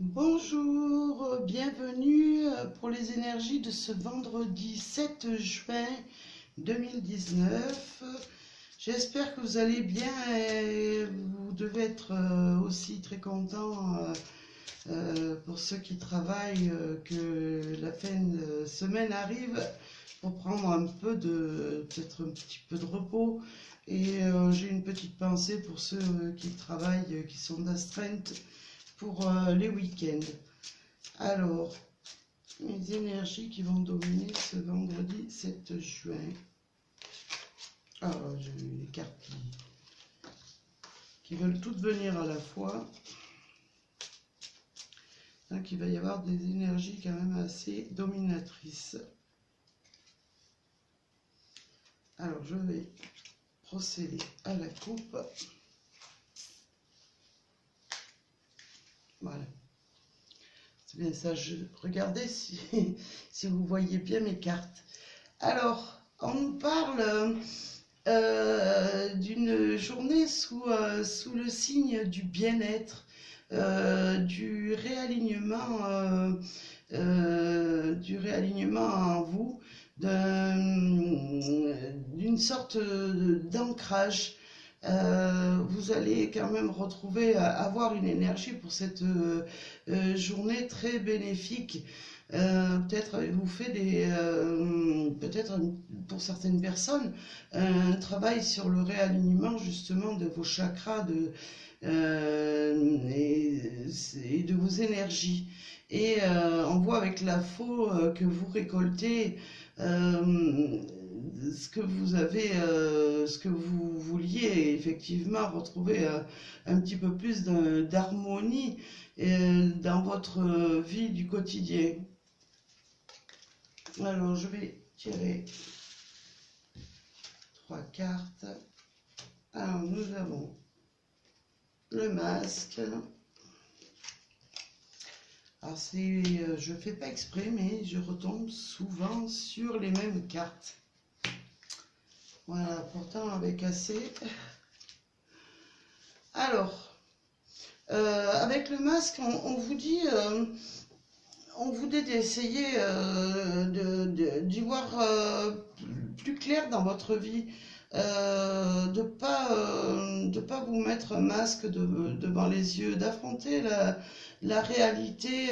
Bonjour, bienvenue pour les énergies de ce vendredi 7 juin 2019. J'espère que vous allez bien et vous devez être aussi très content pour ceux qui travaillent que la fin de semaine arrive pour prendre peut-être un petit peu de repos. Et j'ai une petite pensée pour ceux qui travaillent, qui sont d'astreinte pour les week-ends. Alors, les énergies qui vont dominer ce vendredi 7 juin. Ah, j'ai les cartes qui veulent toutes venir à la fois. Donc, il va y avoir des énergies quand même assez dominatrices. Alors, je vais procéder à la coupe. Voilà. C'est bien ça, regardez si vous voyez bien mes cartes. Alors, on nous parle d'une journée sous le signe du bien-être, du réalignement en vous, d'une sorte d'ancrage. Vous allez quand même retrouver, avoir une énergie pour cette journée très bénéfique. Peut-être avez-vous fait peut-être pour certaines personnes, un travail sur le réalignement justement de vos chakras et de vos énergies. Et on voit avec la faux que vous récoltez ce que vous avez, ce que vous vouliez effectivement retrouver un petit peu plus d'harmonie dans votre vie du quotidien. Alors je vais tirer 3 cartes. Alors nous avons le masque. Alors je fais pas exprès, mais je retombe souvent sur les mêmes cartes. Voilà, pourtant avec assez. Alors, avec le masque, on vous dit, d'essayer d'y voir plus clair dans votre vie, de pas vous mettre un masque devant les yeux, d'affronter la réalité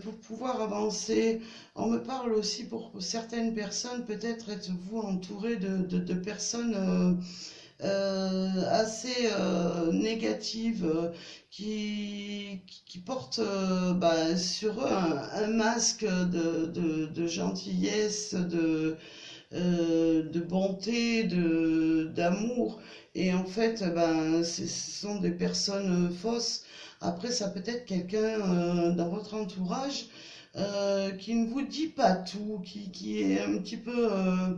pour pouvoir avancer. On me parle aussi pour certaines personnes, peut-être êtes-vous entouré de personnes assez négatives qui portent sur eux un masque de gentillesse, de bonté, d'amour. Et en fait, ce sont des personnes fausses. Après, ça peut être quelqu'un dans votre entourage qui ne vous dit pas tout, qui est un petit peu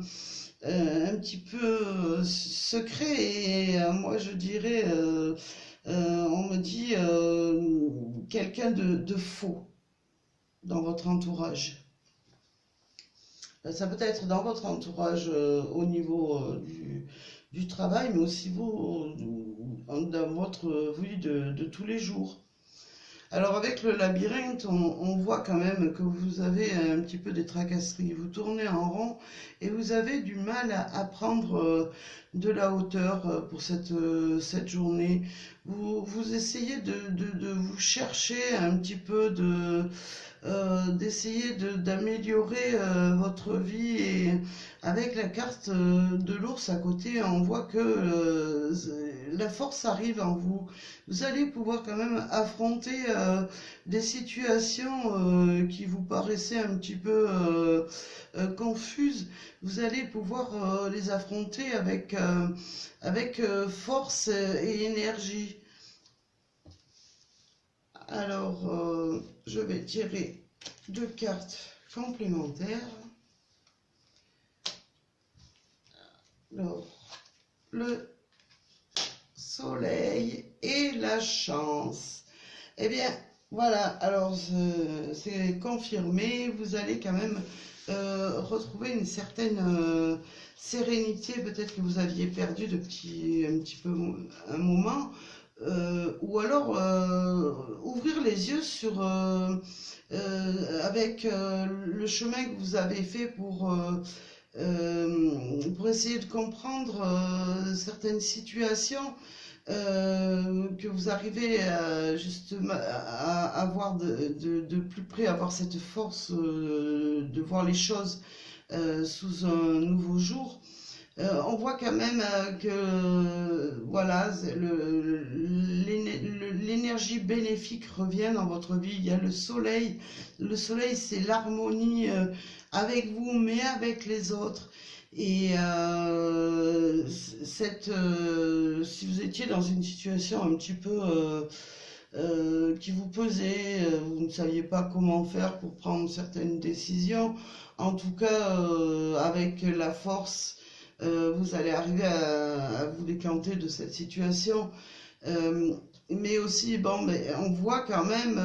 secret. Et moi, je dirais, on me dit quelqu'un de faux dans votre entourage. Ça peut être dans votre entourage au niveau du travail, mais aussi vous, dans votre vie de tous les jours. Alors avec le labyrinthe, on voit quand même que vous avez un petit peu des tracasseries. Vous tournez en rond et vous avez du mal à prendre de la hauteur pour cette journée. Vous essayez de vous chercher un petit peu, d'essayer d'améliorer votre vie. Et avec la carte de l'ours à côté, on voit que la force arrive en vous. Vous allez pouvoir quand même affronter des situations qui vous paraissaient un petit peu confuses. Vous allez pouvoir les affronter avec force et énergie. Alors, je vais tirer 2 cartes complémentaires. Alors, le soleil et la chance. Eh bien, voilà, alors c'est confirmé, vous allez quand même retrouver une certaine sérénité, peut-être que vous aviez perdu un petit peu un moment, ou alors ouvrir les yeux sur avec le chemin que vous avez fait pour essayer de comprendre certaines situations que vous arrivez justement à voir de plus près, avoir cette force de voir les choses sous un nouveau jour. On voit quand même que voilà, l'énergie bénéfique revient dans votre vie. Il y a le soleil. Le soleil, c'est l'harmonie avec vous, mais avec les autres. Et si vous étiez dans une situation un petit peu qui vous pesait, vous ne saviez pas comment faire pour prendre certaines décisions, en tout cas avec la force, vous allez arriver à vous décanter de cette situation. Mais aussi, bon, mais on voit quand même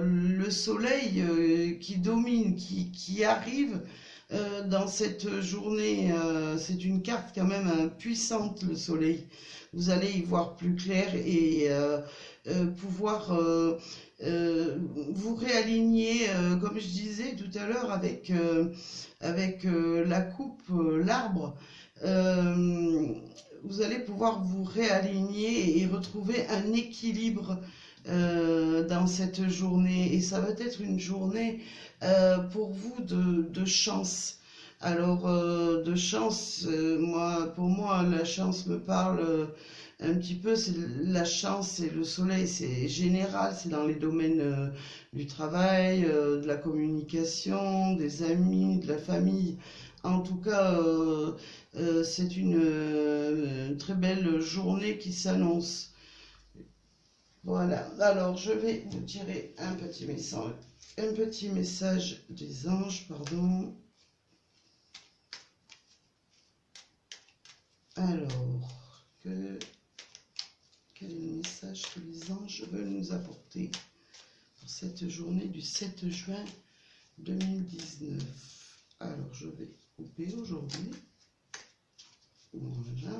le soleil qui domine, qui arrive dans cette journée. C'est une carte quand même puissante, le soleil. Vous allez y voir plus clair et pouvoir vous réaligner, comme je disais tout à l'heure, avec la coupe, l'arbre. Vous allez pouvoir vous réaligner et retrouver un équilibre dans cette journée. Et ça va être une journée pour vous de chance. Alors, de chance, pour moi, la chance me parle un petit peu. C'est la chance, c'est le soleil, c'est général, c'est dans les domaines du travail, de la communication, des amis, de la famille. En tout cas, c'est une très belle journée qui s'annonce. Voilà, alors je vais vous tirer un petit message des anges, pardon. Alors, quel est le message que les anges veulent nous apporter pour cette journée du 7 juin 2019? Alors, je vais couper aujourd'hui. Voilà.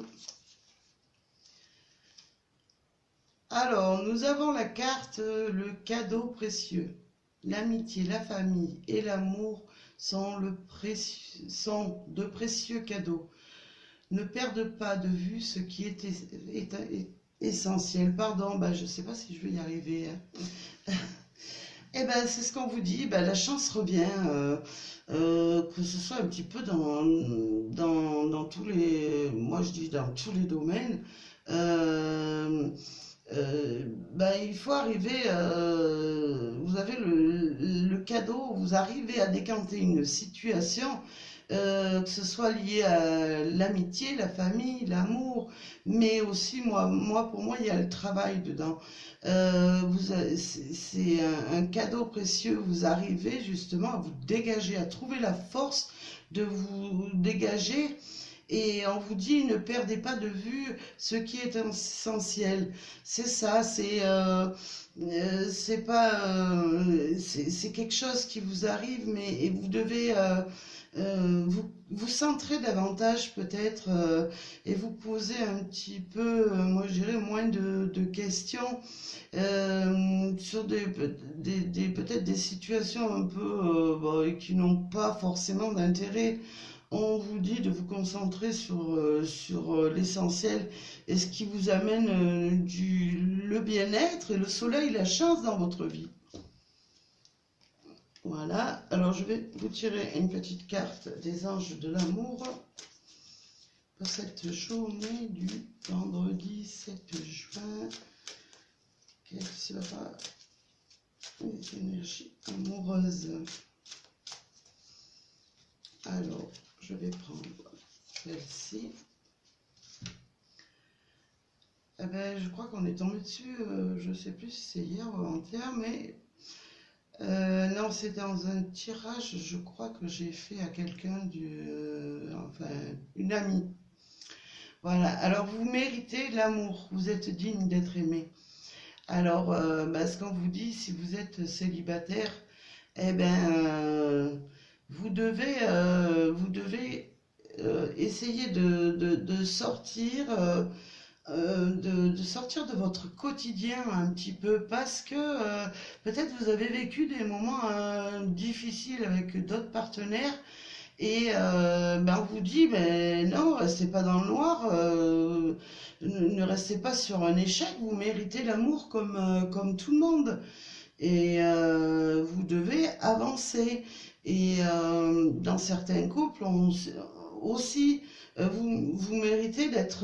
Alors, nous avons la carte, le cadeau précieux. L'amitié, la famille et l'amour sont de précieux cadeaux. Ne perdez pas de vue ce qui est essentiel. Pardon, je ne sais pas si je vais y arriver. Eh ben, c'est ce qu'on vous dit. La chance revient, que ce soit un petit peu dans tous les, moi je dis dans tous les domaines. Il faut arriver, vous avez le cadeau, vous arrivez à décanter une situation, que ce soit lié à l'amitié, la famille, l'amour, mais aussi, pour moi, il y a le travail dedans. C'est un cadeau précieux, vous arrivez justement à vous dégager, à trouver la force de vous dégager. Et on vous dit, ne perdez pas de vue ce qui est essentiel. C'est ça, c'est quelque chose qui vous arrive, et vous devez vous centrer davantage peut-être et vous poser un petit peu, moi je dirais, moins de questions sur peut-être des situations un peu qui n'ont pas forcément d'intérêt. On vous dit de vous concentrer sur l'essentiel et ce qui vous amène le bien-être et le soleil, la chance dans votre vie. Voilà, alors je vais vous tirer une petite carte des anges de l'amour pour cette journée du vendredi 7 juin. Quelle sera les énergies amoureuses? Alors, je vais prendre celle-ci. Je crois qu'on est tombé dessus, je ne sais plus si c'est hier ou avant-hier, mais non, c'est dans un tirage, je crois que j'ai fait à quelqu'un une amie. Voilà, alors vous méritez l'amour, vous êtes digne d'être aimé. Alors, ce qu'on vous dit, si vous êtes célibataire, vous devez essayer de sortir de sortir de votre quotidien un petit peu parce que peut-être vous avez vécu des moments difficiles avec d'autres partenaires et ben, on vous dit ben non, restez pas dans le noir, ne restez pas sur un échec, vous méritez l'amour comme tout le monde et vous devez avancer. Et dans certains couples, aussi, vous méritez d'être,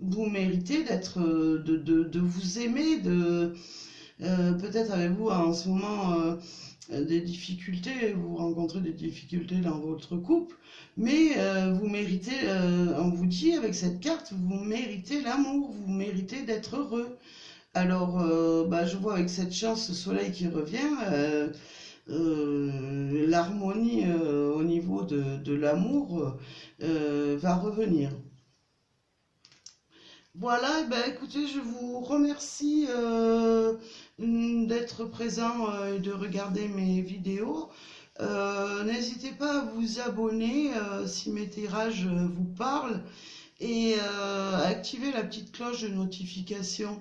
de vous aimer, peut-être avez-vous en ce moment des difficultés, vous rencontrez des difficultés dans votre couple, mais vous méritez, on vous dit avec cette carte, vous méritez l'amour, vous méritez d'être heureux. Alors, bah, je vois avec cette chance, ce soleil qui revient, l'harmonie au niveau de l'amour va revenir. Voilà, eh ben, écoutez, je vous remercie d'être présent et de regarder mes vidéos. N'hésitez pas à vous abonner si mes tirages vous parlent et à activer la petite cloche de notification.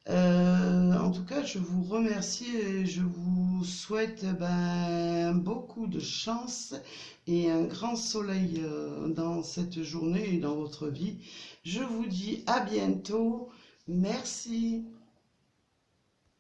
En tout cas, je vous remercie et je vous souhaite ben, beaucoup de chance et un grand soleil dans cette journée et dans votre vie. Je vous dis à bientôt. Merci.